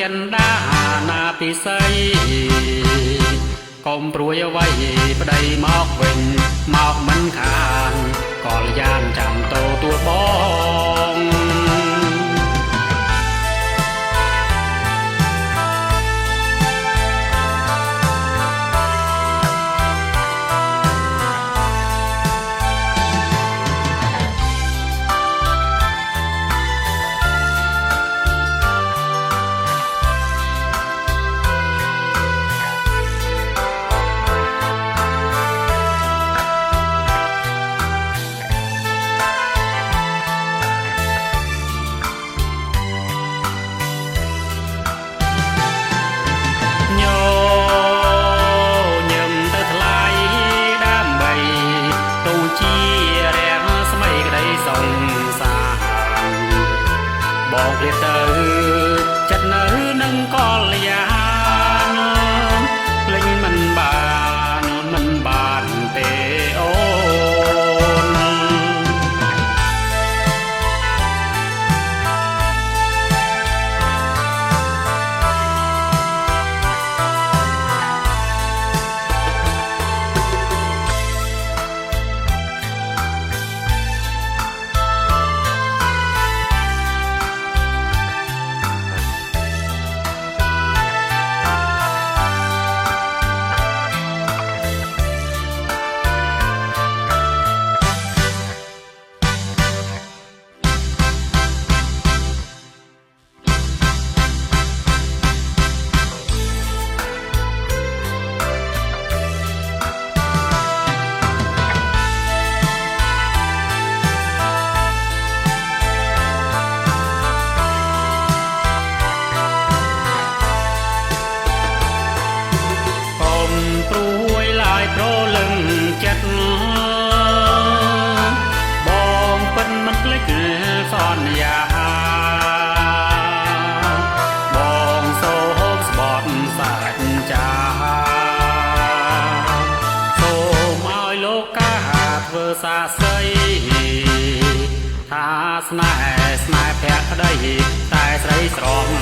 ចិនដាណាពិសីកុំព្រួយអ្វីប្តីមកវិញមកមិនខានក៏យ៉ាងចាំតោទួលបងបងព្រាបទៅចិត្តនៅនឹងកលយានភ្លេចមិនបានទេអូនប្រលឹងចិត្តបងពិនមិនភ្លេចសន្យាបងសូមស្បត់សាច់ចាសូមឲ្យលោកកាធ្វើសាស្ត្រីថាស្នេហ៍ភក្តីតែស្រីស្រង